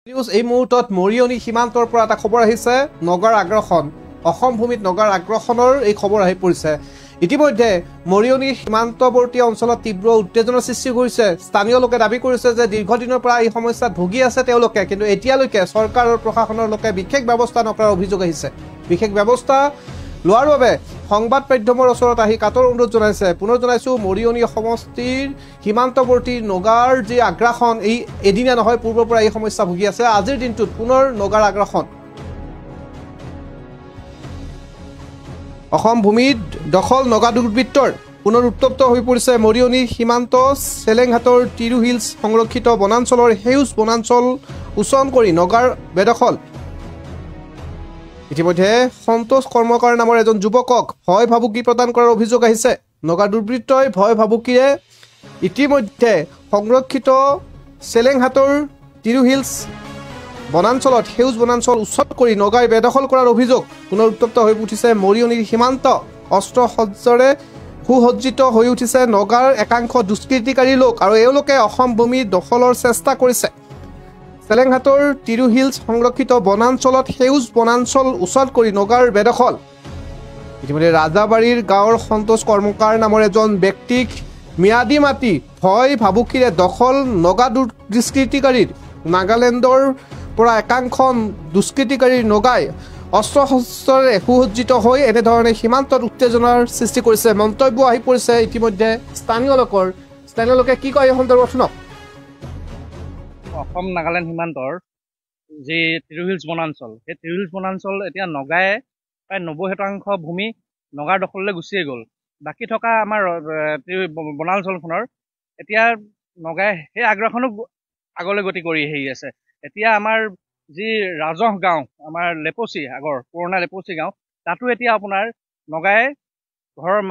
news এই মুহূৰ্তত মৰিয়নি সীমান্তৰ পৰা এটা খবৰ আহিছে নগাৰ আগ্ৰাসন অসম ভূমিত নগাৰ আগ্ৰাসনৰ এই খবৰ আহি পৰিছে ইতিমধ্যে মৰিয়নি সীমান্তৱৰ্তী অঞ্চলত তীব্ৰ উত্তেজনাৰ সৃষ্টি হৈছে স্থানীয় লোকে দাবী কৰিছে যে দীৰ্ঘদিনৰ পৰা এই সমস্যাত ভুগি আছে তেওঁলোকে কিন্তু এতিয়ালৈকে চৰকাৰ আৰু প্ৰশাসনৰ লোকে বিশেষ ব্যৱস্থা নকৰাৰ অভিযোগ আহিছে বিশেষ ব্যৱস্থা লোৱাৰ বাবে সংবাদ মাধ্যমৰ ওচৰত আহি কাটৰ অনুৰোধ জনাইছে পুনৰ জনাইছো মৰিয়নি সমষ্টিৰ সীমান্তৱৰ্তী নগাৰ যি আগ্ৰাসন এই এদিনা নহয় পূৰ্বৰ পৰা এই সমস্যা ভুগি আছে আজিৰ দিনটোত পুনৰ নগাৰ আগ্ৰাসন অসম ভূমিত দখল নগা দুৰ্বৃত্তৰ পুনৰ উত্তপ্ত হৈ পৰিছে মৰিয়নি সীমান্ত চেলেংঘাটৰ তিৰু হিলছ সংৰক্ষিত বনাঞ্চলৰ সেউজ বনাঞ্চল উচন কৰি নগাৰ বেদখল ইতিমধ্যে সন্তোষ কৰ্মকাৰ নামৰ এজন যুৱকক ভয় ভাবুকি প্ৰদান কৰাৰ অভিযোগ আহিছে নগা দুৰ্বৃত্তই ভয় ভাবুকিৰে ইতিমধ্যে সংৰক্ষিত চেলেংঘাটৰ তিৰু হিলছ বনাঞ্চলত সেউজ বনাঞ্চল উচ্ছেদ কৰি নগাই বেদখল কৰাৰ অভিযোগ পুনৰ উত্তপ্ত হৈ উঠিছে মৰিয়নিৰ সীমান্ত অস্ত্ৰ সজ্জৰে সুসজ্জিত হৈ উঠিছে নগাৰ একাংশ দুষ্কৃতিকাৰী লোক আৰু এওঁলোকে অসম ভূমি দখলৰ চেষ্টা কৰিছে চেলেংঘাটৰ তিৰু হিলছ সংৰক্ষিত বনাঞ্চলত সেউজ বনাঞ্চল উচ্ছেদ কৰি নগাৰ বেদখল ইতিমধ্যে ৰাজাবাৰীৰ গাঁৱৰ সন্তোষ কৰ্মকাৰ নামৰ এজন ব্যক্তিক ম্যাদী মাটি ভয় ভাবুকিৰে দখল নগা দুষ্কৃতিকাৰীৰ নাগালেণ্ডৰ পৰা একাংশ দুষ্কৃতিকাৰীৰ নগাই অস্ত্ৰ শস্ত্ৰেৰে সুসজ্জিত হৈ এনেধৰণে সীমান্তত উত্তেজনাৰ সৃষ্টি কৰিছে মন্তব্য আহি পৰিছে ইতিমধ্যে স্থানীয় লোকে কি কয় এই সন্দৰ্ভত শুনক অসম নাগালেণ্ড সীমান্তৰ যি তিৰু হিলছ বনাঞ্চল সেই তিৰু হিলছ বনাঞ্চল এতিয়া নগাই প্ৰায় 90% ভূমি নগাৰ দখললৈ গুচিয়ে গ'ল বাকী থকা আমাৰ বনাঞ্চলখনৰ এতিয়া নগাই সেই আগ্ৰাসনো আগলৈ গতি কৰি আহি আছে এতিয়া আমাৰ যি ৰাজহ গাঁও আমাৰ লেপচি আগৰ পুৰণা লেপচি গাঁও তাতো এতিয়া আপোনাৰ নগাই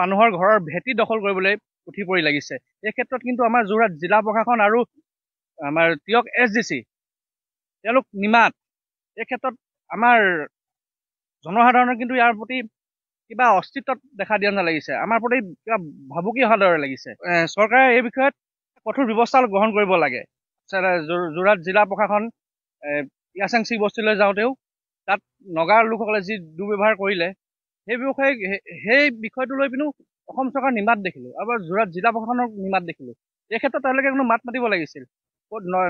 মানুহৰ ঘৰৰ ভেটি দখল কৰিবলৈ উঠি পৰি লাগিছে এই ক্ষেত্ৰত কিন্তু আমাৰ যোৰহাট জিলা প্ৰশাসন আৰু আমাৰ তিয়ক SDC তেওঁলোক নিমাত এই ক্ষেত্ৰত আমাৰ জনসাধাৰণৰ কিন্তু ইয়াৰ প্ৰতি কিবা অস্তিত্বত দেখা দিয়া নালাগিছে আমাৰ প্ৰতি কিবা ভাবুকি অহাৰ দৰে লাগিছে চৰকাৰে এই বিষয়ত কঠোৰ ব্যৱস্থা গ্ৰহণ কৰিব লাগে যোৰহাট জিলা প্ৰশাসন ইয়াচাং চি বস্তিলৈ যাওঁতেও তাত নগাৰ লোকসকলে যি দুৰ্ব্যৱহাৰ কৰিলে সেই বিষয়টো লৈ পিনো অসম চৰকাৰ নিমাত দেখিলোঁ আৰু যোৰহাট জিলা প্ৰশাসনৰ নিমাত দেখিলোঁ এই ক্ষেত্ৰত তেওঁলোকে কোনো মাত মাতিব লাগিছিল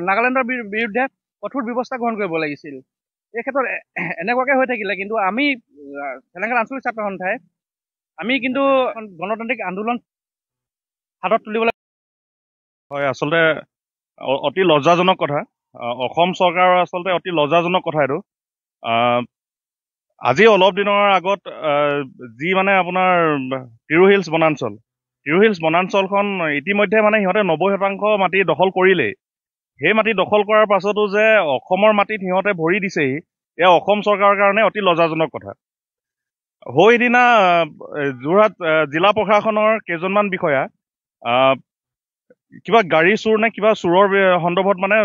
নাগালেণ্ডৰ বিৰুদ্ধে কঠোৰ ব্যৱস্থা গ্ৰহণ কৰিব লাগিছিল এই ক্ষেত্ৰত এনেকুৱাকৈ হৈ থাকিলে কিন্তু আমি চেলেংঘাট আঞ্চলিক ছাত্ৰ সন্থাই আমি কিন্তু গণতান্ত্ৰিক আন্দোলন হাতত তুলিবলৈ হয় আচলতে অতি লজ্জাজনক কথা অসম চৰকাৰৰ আচলতে অতি লজ্জাজনক কথা এইটো আজি অলপ দিনৰ আগত যি মানে আপোনাৰ তিৰু হিলছ বনাঞ্চলখন ইতিমধ্যে মানে সিহঁতে 90% মাটি দখল কৰিলেই সেই মাটি দখল কৰাৰ পাছতো যে অসমৰ মাটিত সিহঁতে ভৰি দিছেহি এয়া অসম চৰকাৰৰ কাৰণে অতি লজ্জাজনক কথা সেইদিনা যোৰহাট জিলা প্ৰশাসনৰ কেইজনমান বিষয়া কিবা গাড়ী চোৰ নে কিবা চোৰৰ সন্দৰ্ভত মানে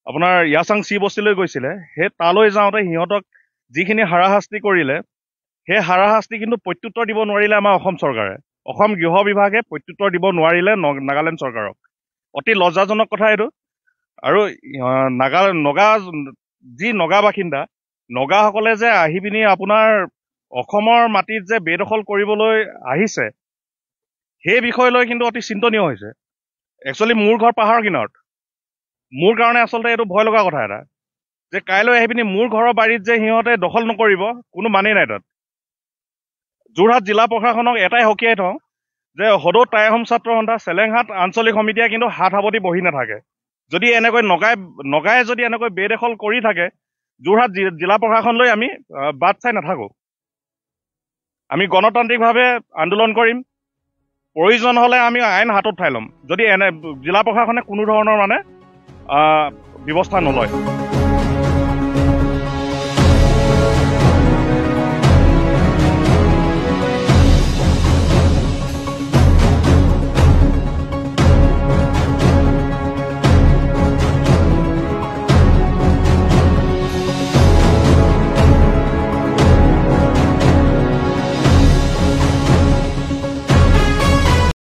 আপোনাৰ ইয়াচাং চি বস্তিলৈ গৈছিলে সেই তালৈ যাওঁতে সিহঁতক যিখিনি হাৰাশাস্তি কৰিলে সেই হাৰাশাস্তি কিন্তু প্ৰত্যুত্তৰ দিব নোৱাৰিলে আমাৰ অসম চৰকাৰে অসম গৃহ বিভাগে প্ৰত্যুত্তৰ দিব নোৱাৰিলে নাগালেণ্ড চৰকাৰক অতি লজ্জাজনক কথা এইটো আৰু নগা বাসিন্দা নগাসকলে যে আহি পিনি আপোনাৰ অসমৰ মাটিত যে বেদখল কৰিবলৈ আহিছে সেই বিষয় লৈ কিন্তু অতি চিন্তনীয় হৈছে একচুৱেলি মোৰ ঘৰ পাহাৰৰ কিনাৰত মোৰ কাৰণে আচলতে এইটো ভয় লগা কথা এটা যে কাইলৈ আহি পিনি মোৰ ঘৰৰ বাৰীত যে সিহঁতে দখল নকৰিব কোনো মানেই নাই তাত যোৰহাট জিলা প্ৰশাসনক এটাই সকীয়াই থওঁ যে সদৌ টাই আহোম ছাত্ৰ সন্থা চেলেংঘাট আঞ্চলিক সমিতিয়ে কিন্তু হাত সাৱটি বহি নাথাকে যদি এনেকৈ নগাই যদি এনেকৈ বেদখল কৰি থাকে যোৰহাট জিলা প্ৰশাসনলৈ আমি বাট চাই নাথাকোঁ আমি গণতান্ত্ৰিকভাৱে আন্দোলন কৰিম প্ৰয়োজন হ'লে আমি আইন হাতত উঠাই ল'ম যদি জিলা প্ৰশাসনে কোনো ধৰণৰ মানে ব্যৱস্থা নলয়